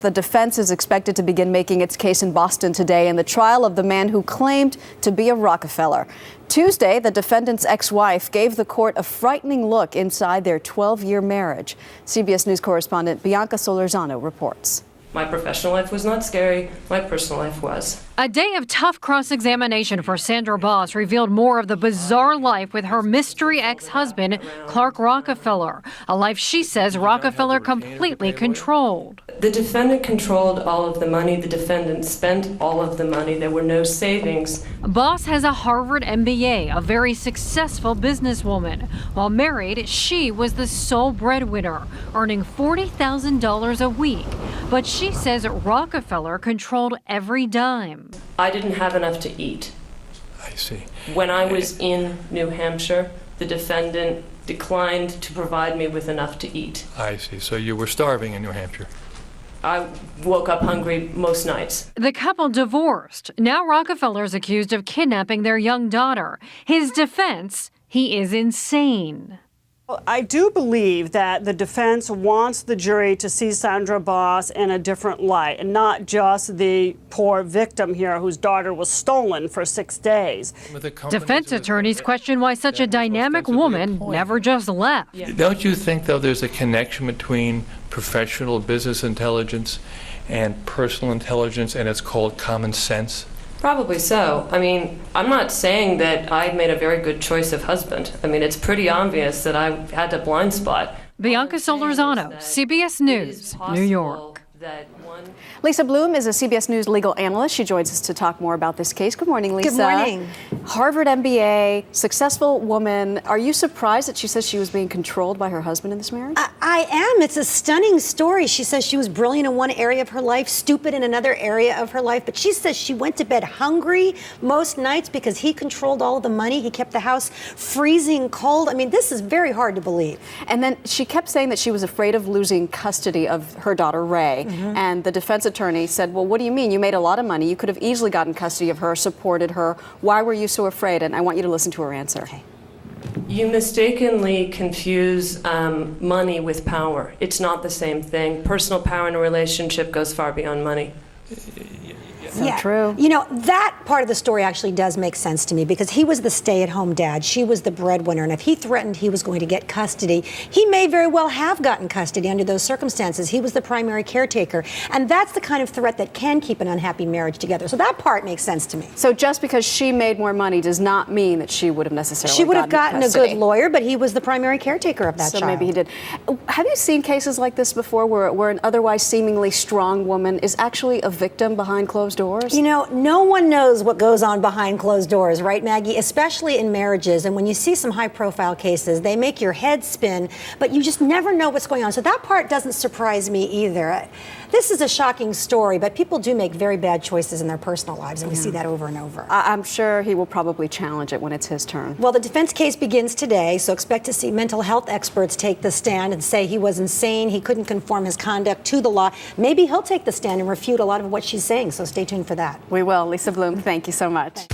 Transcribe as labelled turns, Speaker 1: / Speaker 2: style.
Speaker 1: The defense is expected to begin making its case in Boston today in the trial of the man who claimed to be a Rockefeller. Tuesday, the defendant's ex-wife gave the court a frightening look inside their 12-year marriage. CBS News correspondent Bianca Solorzano reports.
Speaker 2: My professional life was not scary. My personal life was.
Speaker 3: A day of tough cross-examination for Sandra Boss revealed more of the bizarre life with her mystery ex-husband, Clark Rockefeller, a life she says Rockefeller completely controlled.
Speaker 2: The defendant controlled all of the money. The defendant spent all of the money. There were no savings.
Speaker 3: Boss has a Harvard MBA, a very successful businesswoman. While married, she was the sole breadwinner, earning $40,000 a week. But she says Rockefeller controlled every dime.
Speaker 2: I didn't have enough to eat.
Speaker 4: I see.
Speaker 2: When I was in New Hampshire, the defendant declined to provide me with enough to eat.
Speaker 4: I see. So you were starving in New Hampshire.
Speaker 2: I woke up hungry most nights.
Speaker 3: The couple divorced. Now Rockefeller's accused of kidnapping their young daughter. His defense, he is insane.
Speaker 5: I do believe that the defense wants the jury to see Sandra Boss in a different light, and not just the poor victim here whose daughter was stolen for 6 days.
Speaker 3: Defense attorneys question why such a dynamic woman never just left.
Speaker 4: Don't you think, though, there's a connection between professional business intelligence and personal intelligence, and it's called common sense?
Speaker 2: Probably so. I mean, I'm not saying that I made a very good choice of husband. I mean, it's pretty obvious that I had a blind spot.
Speaker 3: Bianca Solorzano, CBS News, New York.
Speaker 1: Lisa Bloom is a CBS News legal analyst. She joins us to talk more about this case. Good morning, Lisa.
Speaker 6: Good morning.
Speaker 1: Harvard MBA, successful woman. Are you surprised that she says she was being controlled by her husband in this marriage?
Speaker 6: I am. It's a stunning story. She says she was brilliant in one area of her life, stupid in another area of her life. But she says she went to bed hungry most nights because he controlled all of the money. He kept the house freezing cold. I mean, this is very hard to believe.
Speaker 1: And then she kept saying that she was afraid of losing custody of her daughter, Ray. And the defense attorney said, well, what do you mean? You made a lot of money. You could have easily gotten custody of her, supported her. Why were you so afraid? And I want you to listen to her answer.
Speaker 6: Okay.
Speaker 2: You mistakenly confuse money with power. It's not the same thing. Personal power in a relationship goes far beyond money.
Speaker 1: So true.
Speaker 6: You know, that part of the story actually does make sense to me because he was the stay-at-home dad. She was the breadwinner. And if he threatened he was going to get custody, he may very well have gotten custody under those circumstances. He was the primary caretaker. And that's the kind of threat that can keep an unhappy marriage together. So that part makes sense to me.
Speaker 1: So just because she made more money does not mean that she would have necessarily
Speaker 6: She would have gotten a
Speaker 1: custody.
Speaker 6: good lawyer, but he was the primary caretaker of that child.
Speaker 1: So maybe he did. Have you seen cases like this before where an otherwise seemingly strong woman is actually a victim behind closed doors?
Speaker 6: You know, no one knows what goes on behind closed doors, right, Maggie? Especially in marriages. And when you see some high-profile cases, they make your head spin, but you just never know what's going on. So that part doesn't surprise me either. This is a shocking story, but people do make very bad choices in their personal lives, and we see that over and over.
Speaker 1: I'm sure he will probably challenge it when it's his turn.
Speaker 6: Well, the defense case begins today, so expect to see mental health experts take the stand and say he was insane, he couldn't conform his conduct to the law. Maybe he'll take the stand and refute a lot of what she's saying, so stay tuned for that.
Speaker 1: We will. Lisa Bloom, thank you so much.